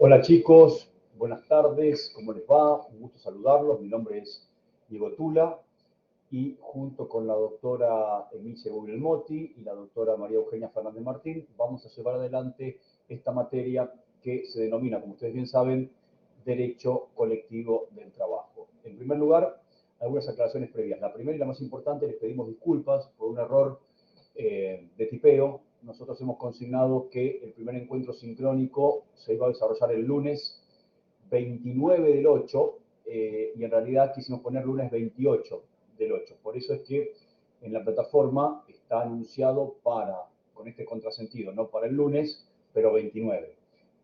Hola chicos, buenas tardes, ¿cómo les va? Un gusto saludarlos. Mi nombre es Diego Tula y junto con la doctora Emilia Guglielmotti y la doctora María Eugenia Fernández Martín vamos a llevar adelante esta materia que se denomina, como ustedes bien saben, Derecho Colectivo del Trabajo. En primer lugar, algunas aclaraciones previas. La primera y la más importante, les pedimos disculpas por un error de tipeo. Nosotros hemos consignado que el primer encuentro sincrónico se iba a desarrollar el lunes 29 del 8 y en realidad quisimos poner lunes 28 del 8. Por eso es que en la plataforma está anunciado con este contrasentido, no para el lunes, pero 29.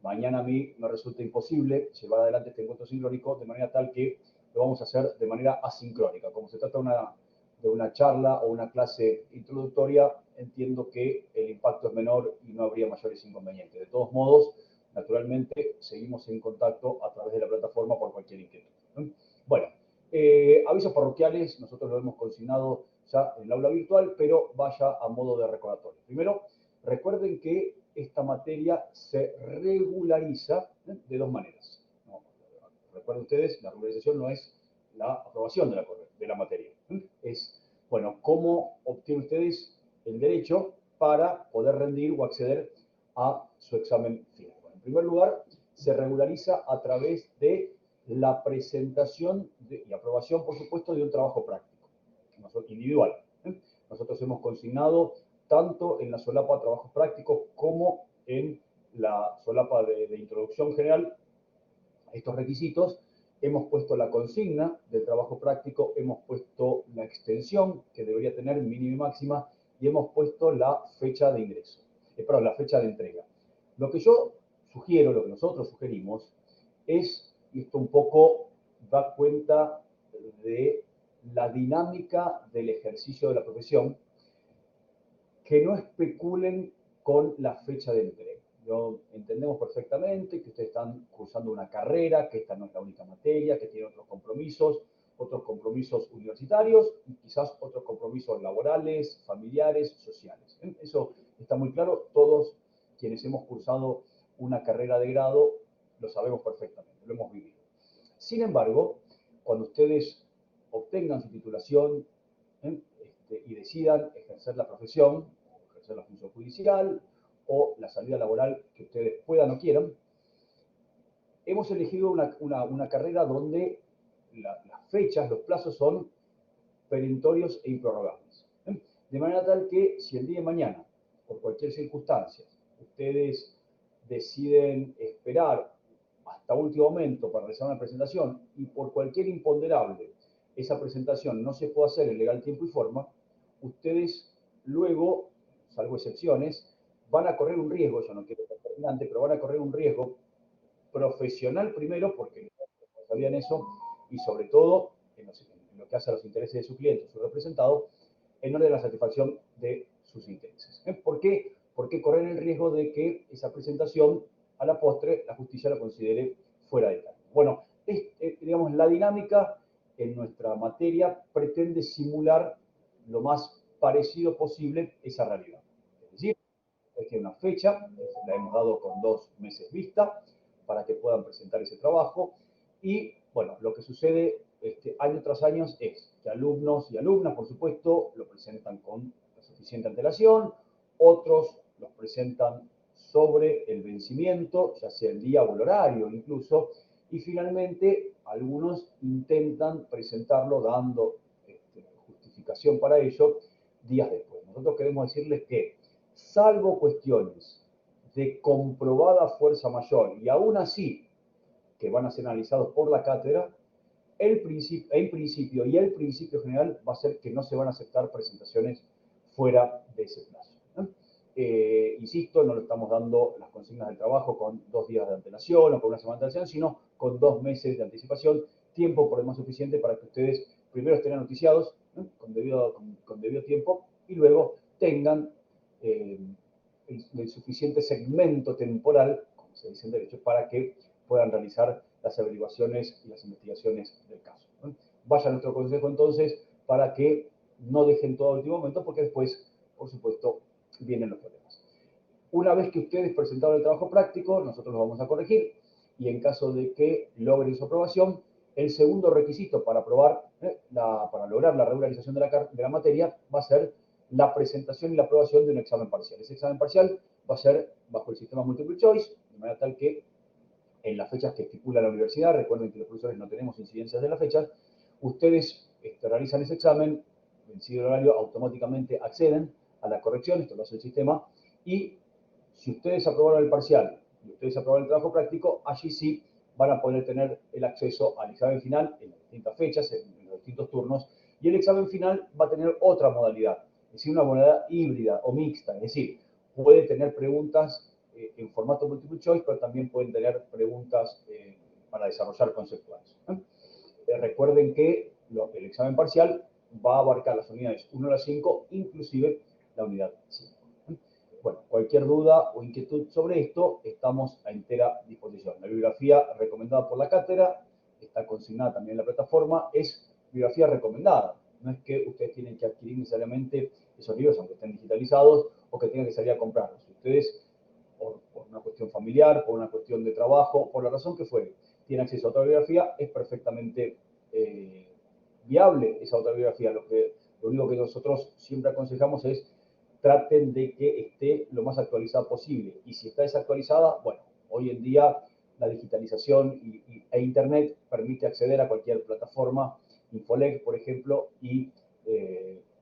Mañana a mí me resulta imposible llevar adelante este encuentro sincrónico de manera tal que lo vamos a hacer de manera asincrónica. Como se trata de una charla o una clase introductoria, entiendo que el impacto es menor y no habría mayores inconvenientes. De todos modos, naturalmente, seguimos en contacto a través de la plataforma por cualquier inquietud. Bueno, avisos parroquiales, nosotros lo hemos consignado ya en el aula virtual, pero vaya a modo de recordatorio. Primero, recuerden que esta materia se regulariza de dos maneras. ¿No? Recuerden ustedes, la regularización no es la aprobación de la materia. Es, bueno, cómo obtienen ustedes el derecho para poder rendir o acceder a su examen final. Bueno, en primer lugar, se regulariza a través de la presentación y aprobación, por supuesto, de un trabajo práctico, individual. Nosotros hemos consignado tanto en la solapa de trabajos prácticos como en la solapa de introducción general estos requisitos. Hemos puesto la consigna del trabajo práctico, hemos puesto la extensión que debería tener mínima y máxima y hemos puesto la fecha de ingreso, perdón, la fecha de entrega. Lo que yo sugiero, lo que nosotros sugerimos es, y esto un poco da cuenta de la dinámica del ejercicio de la profesión, que no especulen con la fecha de entrega. Entendemos perfectamente que ustedes están cursando una carrera, que esta no es la única materia, que tienen otros compromisos universitarios y quizás otros compromisos laborales, familiares, sociales. Eso está muy claro. Todos quienes hemos cursado una carrera de grado lo sabemos perfectamente, lo hemos vivido. Sin embargo, cuando ustedes obtengan su titulación y decidan ejercer la profesión, ejercer la función judicial o la salida laboral que ustedes puedan o quieran, hemos elegido una carrera donde las fechas, los plazos son perentorios e improrrogables. De manera tal que si el día de mañana, por cualquier circunstancia, ustedes deciden esperar hasta último momento para realizar una presentación y por cualquier imponderable esa presentación no se puede hacer en legal tiempo y forma, ustedes luego, salvo excepciones, van a correr un riesgo, yo no quiero ser terminante, pero van a correr un riesgo profesional primero, porque no sabían eso, y sobre todo en lo que hace a los intereses de su cliente, su representado, en orden a la satisfacción de sus intereses. ¿Por qué? Porque corren el riesgo de que esa presentación, a la postre, la justicia lo considere fuera de término. Bueno, digamos, la dinámica en nuestra materia pretende simular lo más parecido posible esa realidad. Es decir, es que una fecha, la hemos dado con 2 meses vista, para que puedan presentar ese trabajo. Y bueno, lo que sucede año tras año es que alumnos y alumnas, por supuesto, lo presentan con la suficiente antelación, otros los presentan sobre el vencimiento, ya sea el día o el horario incluso, y finalmente algunos intentan presentarlo dando justificación para ello días después. Nosotros queremos decirles que, salvo cuestiones de comprobada fuerza mayor, y aún así que van a ser analizados por la cátedra, el principio y el principio general va a ser que no se van a aceptar presentaciones fuera de ese plazo. Insisto, no le estamos dando las consignas del trabajo con 2 días de antelación o con una semana de antelación, sino con 2 meses de anticipación, tiempo por demás suficiente para que ustedes primero estén noticiados con debido tiempo y luego tengan el suficiente segmento temporal, como se dice en derecho, para que puedan realizar las averiguaciones y las investigaciones del caso. Vaya a nuestro consejo entonces para que no dejen todo al último momento, porque después, por supuesto, vienen los problemas. Una vez que ustedes presentaron el trabajo práctico, nosotros lo vamos a corregir y en caso de que logre su aprobación, el segundo requisito para aprobar, para lograr la regularización de la materia, va a ser la presentación y la aprobación de un examen parcial. Ese examen parcial va a ser bajo el sistema multiple choice, de manera tal que en las fechas que estipula la universidad, recuerden que los profesores no tenemos incidencias de las fechas, ustedes realizan ese examen, vencido el horario, automáticamente acceden a la corrección, esto lo hace el sistema, y si ustedes aprobaron el parcial y ustedes aprobaron el trabajo práctico, allí sí van a poder tener el acceso al examen final en las distintas fechas, en los distintos turnos, y el examen final va a tener otra modalidad, es decir, una modalidad híbrida o mixta, es decir, puede tener preguntas en formato multiple choice, pero también pueden tener preguntas para desarrollar conceptuales. Recuerden que el examen parcial va a abarcar las unidades 1 a las 5, inclusive la unidad 5. Bueno, cualquier duda o inquietud sobre esto, estamos a entera disposición. La bibliografía recomendada por la cátedra está consignada también en la plataforma, es bibliografía recomendada. No es que ustedes tienen que adquirir necesariamente esos libros, aunque estén digitalizados, o que tengan que salir a comprarlos. Si ustedes, por una cuestión familiar, por una cuestión de trabajo, por la razón que fuere, tienen acceso a otra bibliografía, es perfectamente viable esa otra bibliografía. Lo único que nosotros siempre aconsejamos es traten de que esté lo más actualizada posible. Y si está desactualizada, bueno, hoy en día la digitalización e Internet permite acceder a cualquier plataforma, Infolec, por ejemplo, y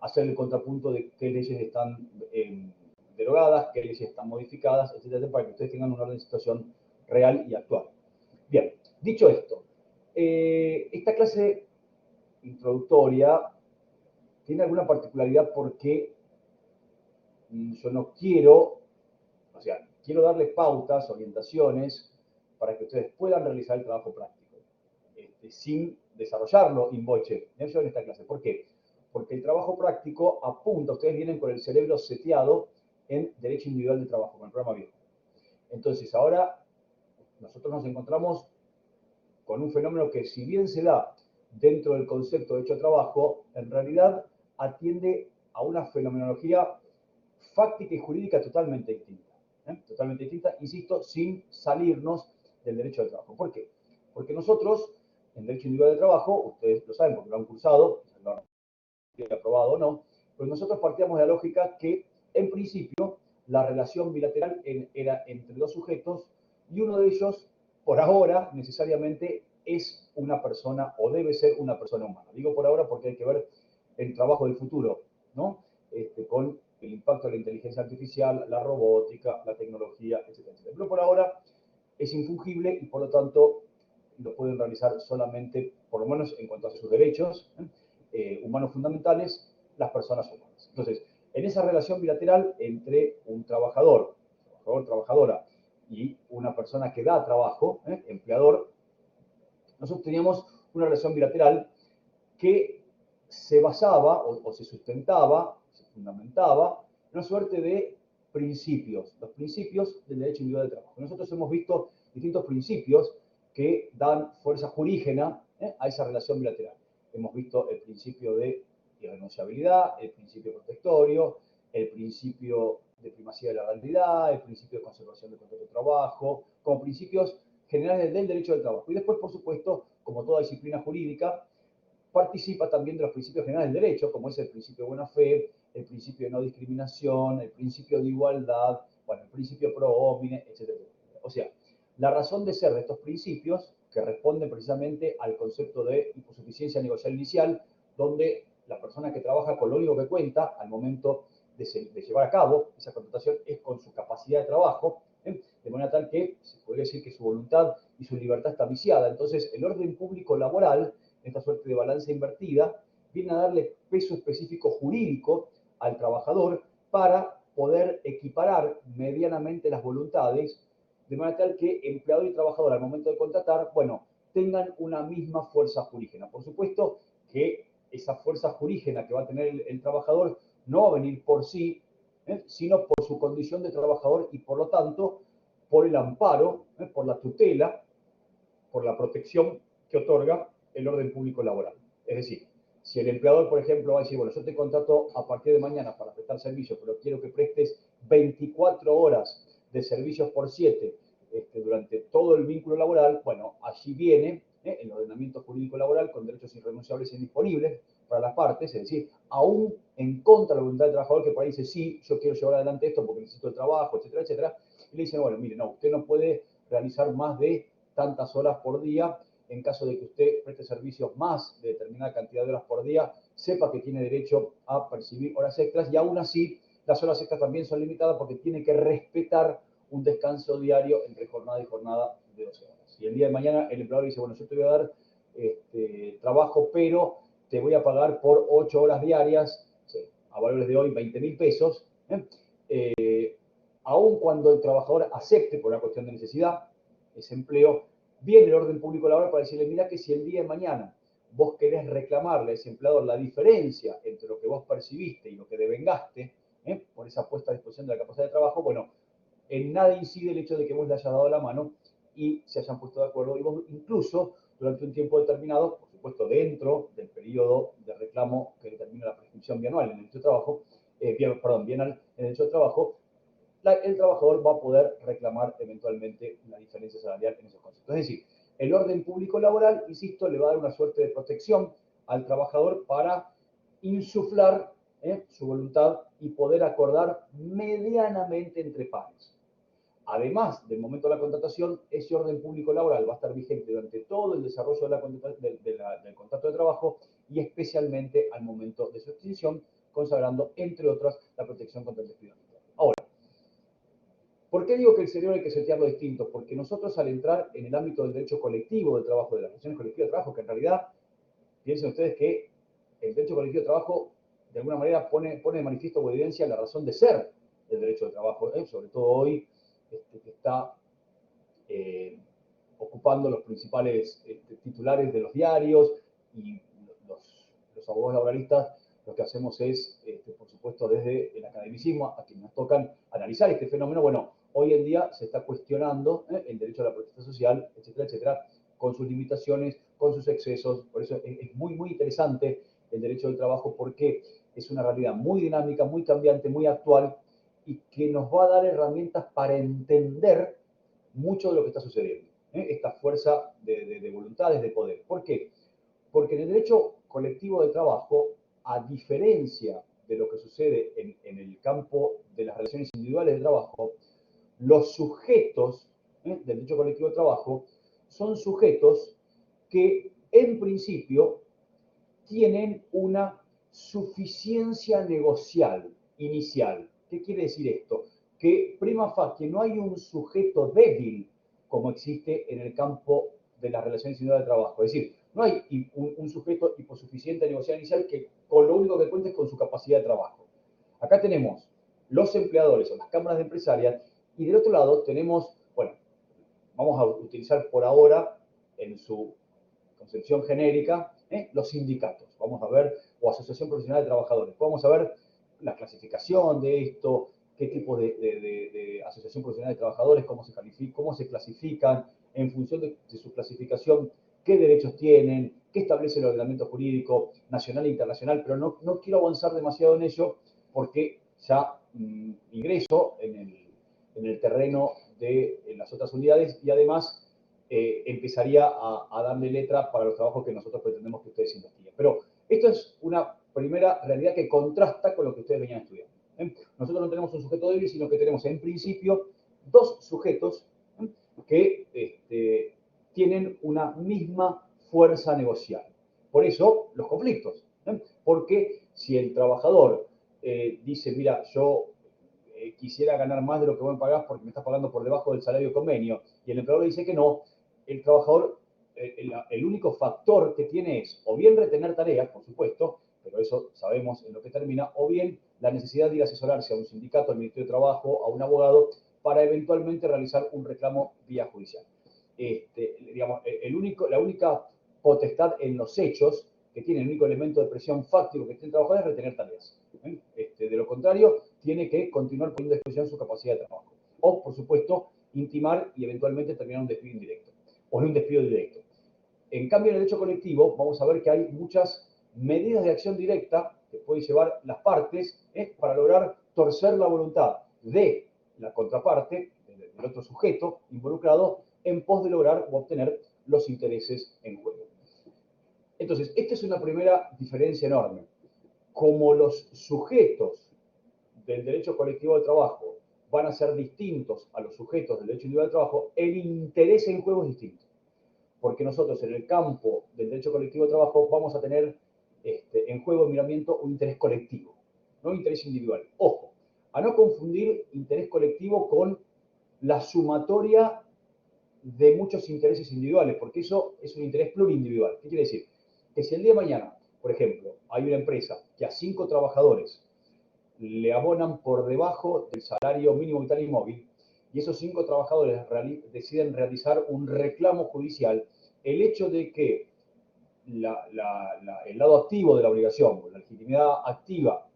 hacer el contrapunto de qué leyes están derogadas, qué leyes están modificadas, etcétera, para que ustedes tengan un orden de situación real y actual. Bien, dicho esto, esta clase introductoria tiene alguna particularidad porque yo no quiero, o sea, quiero darles pautas, orientaciones, para que ustedes puedan realizar el trabajo práctico, sin desarrollarlo in voce, yo en esta clase. ¿Por qué? Porque el trabajo práctico apunta, ustedes vienen con el cerebro seteado en Derecho Individual de Trabajo, con el programa viejo. Entonces, ahora nosotros nos encontramos con un fenómeno que, si bien se da dentro del concepto de hecho trabajo, en realidad atiende a una fenomenología fáctica y jurídica totalmente distinta. Totalmente distinta, insisto, sin salirnos del derecho del trabajo. ¿Por qué? Porque nosotros, en Derecho Individual de Trabajo, ustedes lo saben porque lo han cursado, lo han aprobado o no, pero nosotros partíamos de la lógica que, en principio, la relación bilateral era entre dos sujetos y uno de ellos, por ahora, necesariamente es una persona o debe ser una persona humana. Digo por ahora porque hay que ver el trabajo del futuro, ¿no? Con el impacto de la inteligencia artificial, la robótica, la tecnología, etcétera, etcétera. Pero por ahora es infungible y por lo tanto lo pueden realizar solamente, por lo menos en cuanto a sus derechos humanos fundamentales, las personas humanas. Entonces, en esa relación bilateral entre un trabajador, trabajadora, y una persona que da trabajo, empleador, nosotros teníamos una relación bilateral que se basaba o se sustentaba, se fundamentaba en una suerte de principios, los principios del derecho individual de trabajo. Nosotros hemos visto distintos principios que dan fuerza jurígena a esa relación bilateral. Hemos visto el principio de irrenunciabilidad, el principio protectorio, el principio de primacía de la realidad, el principio de conservación del contrato de trabajo, como principios generales del derecho del trabajo. Y después, por supuesto, como toda disciplina jurídica, participa también de los principios generales del derecho, como es el principio de buena fe, el principio de no discriminación, el principio de igualdad, bueno, el principio pro homine, etc. O sea, la razón de ser de estos principios, que responden precisamente al concepto de insuficiencia negocial inicial, donde la persona que trabaja con lo único que cuenta al momento de llevar a cabo esa contratación es con su capacidad de trabajo, de manera tal que se podría decir que su voluntad y su libertad está viciada. Entonces, el orden público laboral, esta suerte de balanza invertida, viene a darle peso específico jurídico al trabajador para poder equiparar medianamente las voluntades, de manera tal que empleador y trabajador al momento de contratar, bueno, tengan una misma fuerza jurígena. Por supuesto que esa fuerza jurígena que va a tener el trabajador no va a venir por sí, sino por su condición de trabajador y por lo tanto por el amparo, por la tutela, por la protección que otorga el orden público laboral. Es decir, si el empleador, por ejemplo, va a decir, bueno, yo te contrato a partir de mañana para prestar servicio, pero quiero que prestes 24 horas de servicios por 7 durante todo el vínculo laboral, bueno, allí viene el ordenamiento jurídico laboral con derechos irrenunciables e indisponibles para las partes, es decir, aún en contra de la voluntad del trabajador que por ahí dice, sí, yo quiero llevar adelante esto porque necesito el trabajo, etcétera, etcétera, y le dicen, bueno, mire, no, usted no puede realizar más de tantas horas por día. En caso de que usted preste servicios más de determinada cantidad de horas por día, sepa que tiene derecho a percibir horas extras, y aún así las horas extras también son limitadas porque tiene que respetar un descanso diario entre jornada y jornada de 12 horas. Y el día de mañana el empleador dice, bueno, yo te voy a dar trabajo, pero te voy a pagar por 8 horas diarias, sí, a valores de hoy 20.000 pesos, aun cuando el trabajador acepte por una cuestión de necesidad ese empleo, viene el orden público laboral para decirle, mira que si el día de mañana vos querés reclamarle a ese empleador la diferencia entre lo que vos percibiste y lo que devengaste, por esa puesta a disposición de la capacidad de trabajo, bueno, en nada incide el hecho de que vos le hayas dado la mano y se hayan puesto de acuerdo. Y vos incluso, durante un tiempo determinado, por supuesto dentro del periodo de reclamo que determina la prescripción bianual en el derecho de trabajo, bienal en el derecho de trabajo, el trabajador va a poder reclamar eventualmente una diferencia salarial en esos conceptos. Es decir, el orden público laboral, insisto, le va a dar una suerte de protección al trabajador para insuflar su voluntad y poder acordar medianamente entre pares. Además del momento de la contratación, ese orden público laboral va a estar vigente durante todo el desarrollo del contrato de trabajo y especialmente al momento de su extinción, consagrando, entre otras, la protección contra el despido. Ahora, ¿por qué digo que el cerebro hay que setearlo distinto? Porque nosotros, al entrar en el ámbito del derecho colectivo del trabajo, de las relaciones colectivas de trabajo, que en realidad, piensen ustedes que el derecho colectivo de trabajo de alguna manera pone de manifiesto o evidencia la razón de ser del derecho de trabajo, sobre todo hoy, que está ocupando los principales titulares de los diarios, y los abogados laboralistas lo que hacemos es, por supuesto, desde el academicismo, a quienes nos tocan analizar este fenómeno, bueno, hoy en día se está cuestionando el derecho a la protesta social, etcétera, etcétera, con sus limitaciones, con sus excesos. Por eso es muy, muy interesante el derecho del trabajo, porque es una realidad muy dinámica, muy cambiante, muy actual, y que nos va a dar herramientas para entender mucho de lo que está sucediendo. Esta fuerza de voluntades, de poder. ¿Por qué? Porque en el derecho colectivo de trabajo, a diferencia de lo que sucede en el campo de las relaciones individuales de trabajo, los sujetos del derecho colectivo de trabajo son sujetos que en principio tienen una suficiencia negocial inicial. ¿Qué quiere decir esto? Que prima facie no hay un sujeto débil como existe en el campo de las relaciones individuales de trabajo. Es decir, no hay un sujeto hiposuficiente negocial inicial que con lo único que cuenta es con su capacidad de trabajo. Acá tenemos los empleadores o las cámaras de empresarias, y del otro lado tenemos, bueno, vamos a utilizar por ahora en su concepción genérica, los sindicatos. Vamos a ver, o asociación profesional de trabajadores. Vamos a ver la clasificación de esto, qué tipo de asociación profesional de trabajadores, cómo se clasifican, en función de su clasificación, qué derechos tienen, qué establece el ordenamiento jurídico nacional e internacional, pero no quiero avanzar demasiado en ello porque ya ingreso en el terreno de las otras unidades, y además empezaría a darle letra para los trabajos que nosotros pretendemos que ustedes investiguen. Pero esto es una primera realidad que contrasta con lo que ustedes venían estudiando. Nosotros no tenemos un sujeto débil, sino que tenemos en principio dos sujetos que tienen una misma fuerza negocial. Por eso los conflictos. Porque si el trabajador dice, mira, yo quisiera ganar más de lo que vos me pagás porque me estás pagando por debajo del salario de convenio, y el empleador le dice que no, el trabajador, el único factor que tiene es o bien retener tareas, por supuesto, pero eso sabemos en lo que termina, o bien la necesidad de ir a asesorarse a un sindicato, al Ministerio de Trabajo, a un abogado, para eventualmente realizar un reclamo vía judicial. Digamos, la única potestad en los hechos que tiene, el único elemento de presión fáctico que tiene el trabajador es retener tareas. De lo contrario, tiene que continuar poniendo a disposición su capacidad de trabajo. O, por supuesto, intimar y eventualmente terminar un despido indirecto o en un despido directo. En cambio, en el derecho colectivo, vamos a ver que hay muchas medidas de acción directa que pueden llevar las partes para lograr torcer la voluntad de la contraparte, del otro sujeto involucrado en pos de lograr o obtener los intereses en juego. Entonces, esta es una primera diferencia enorme. Como los sujetos del derecho colectivo de trabajo van a ser distintos a los sujetos del derecho individual de trabajo, el interés en juego es distinto. Porque nosotros en el campo del derecho colectivo de trabajo vamos a tener en juego, en miramiento, un interés colectivo, no un interés individual. Ojo, a no confundir interés colectivo con la sumatoria de muchos intereses individuales, porque eso es un interés plurindividual. ¿Qué quiere decir? Que si el día de mañana, por ejemplo, hay una empresa que a 5 trabajadores le abonan por debajo del salario mínimo vital y móvil, y esos 5 trabajadores deciden realizar un reclamo judicial, el hecho de que el lado activo de la obligación, la legitimidad activa,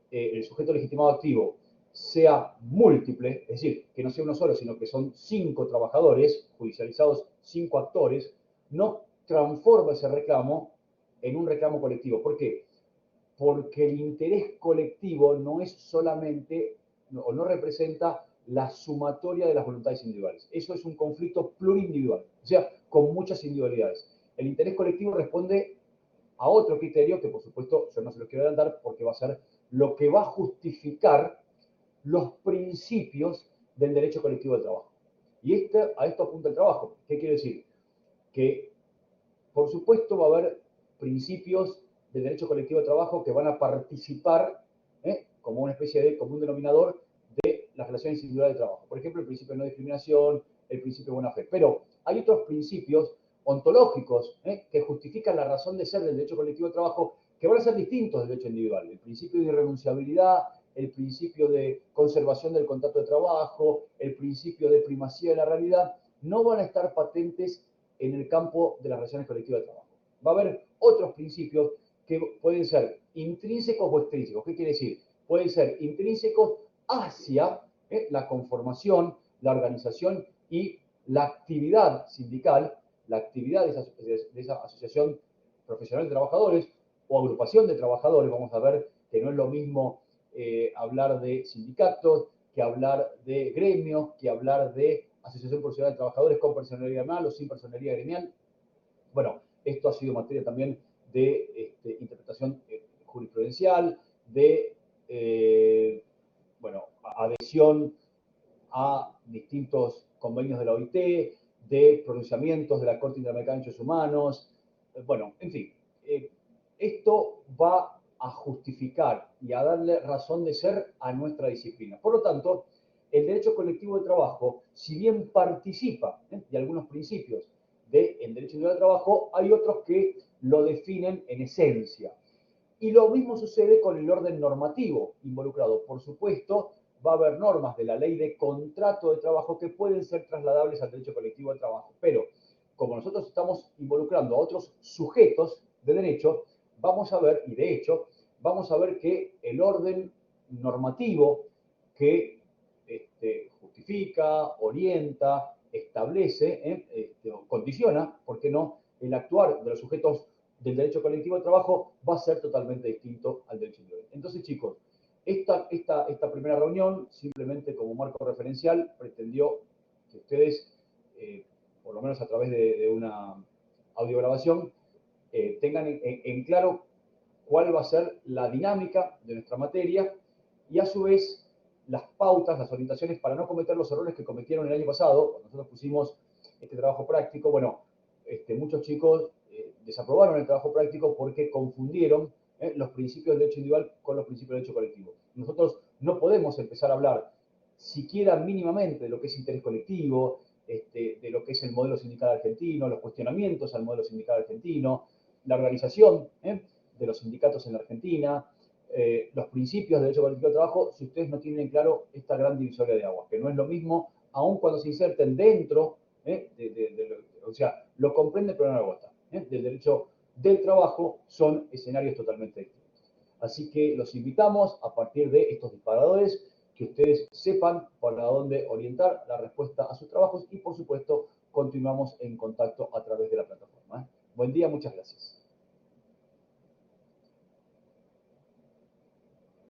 el sujeto legitimado activo, sea múltiple, es decir, que no sea uno solo, sino que son 5 trabajadores judicializados, 5 actores, no transforma ese reclamo en un reclamo colectivo. ¿Por qué? Porque el interés colectivo no es solamente, o no representa la sumatoria de las voluntades individuales. Eso es un conflicto plurindividual, o sea, con muchas individualidades. El interés colectivo responde a otro criterio que, por supuesto, yo no se lo quiero adelantar porque va a ser lo que va a justificar los principios del derecho colectivo del trabajo. Y a esto apunta el trabajo. ¿Qué quiere decir? Que, por supuesto, va a haber principios del derecho colectivo de trabajo que van a participar como una especie de común denominador de las relaciones individuales de trabajo. Por ejemplo, el principio de no discriminación, el principio de buena fe. Pero hay otros principios ontológicos que justifican la razón de ser del derecho colectivo de trabajo que van a ser distintos del derecho individual. El principio de irrenunciabilidad, el principio de conservación del contrato de trabajo, el principio de primacía de la realidad, no van a estar patentes en el campo de las relaciones colectivas de trabajo. Va a haber otros principios que pueden ser intrínsecos o extrínsecos. ¿Qué quiere decir? Pueden ser intrínsecos hacia la conformación, la organización y la actividad sindical, la actividad de esa asociación profesional de trabajadores o agrupación de trabajadores. Vamos a ver que no es lo mismo hablar de sindicatos, que hablar de gremios, que hablar de asociación profesional de trabajadores con personalidad gremial o sin personalidad gremial. Bueno, esto ha sido materia también de interpretación jurisprudencial, de adhesión a distintos convenios de la OIT, de pronunciamientos de la Corte Interamericana de Derechos Humanos. Bueno, en fin, esto va a justificar y a darle razón de ser a nuestra disciplina. Por lo tanto, el derecho colectivo de trabajo, si bien participa de algunos principios del derecho individual de trabajo, hay otros que lo definen en esencia. Y lo mismo sucede con el orden normativo involucrado. Por supuesto, va a haber normas de la ley de contrato de trabajo que pueden ser trasladables al derecho colectivo de trabajo. Pero como nosotros estamos involucrando a otros sujetos de derecho, vamos a ver, y de hecho, vamos a ver que el orden normativo que justifica, orienta, establece, condiciona, ¿por qué no?, el actuar de los sujetos del derecho colectivo de trabajo va a ser totalmente distinto al derecho individual. Entonces, chicos, esta primera reunión, simplemente como marco referencial, pretendió que ustedes, por lo menos a través de una audiograbación, tengan en claro cuál va a ser la dinámica de nuestra materia y a su vez las pautas, las orientaciones para no cometer los errores que cometieron el año pasado, cuando nosotros pusimos este trabajo práctico. Bueno, muchos chicos desaprobaron el trabajo práctico porque confundieron los principios del derecho individual con los principios del derecho colectivo. Nosotros no podemos empezar a hablar siquiera mínimamente de lo que es interés colectivo, de lo que es el modelo sindical argentino, los cuestionamientos al modelo sindical argentino, la organización de los sindicatos en la Argentina, los principios del derecho colectivo de trabajo, si ustedes no tienen claro esta gran divisoria de aguas, que no es lo mismo, aun cuando se inserten dentro, o sea, lo comprende pero no lo vota, del derecho del trabajo, son escenarios totalmente distintos. Así que los invitamos a partir de estos disparadores que ustedes sepan para dónde orientar la respuesta a sus trabajos y, por supuesto, continuamos en contacto a través de la plataforma. Buen día, muchas gracias.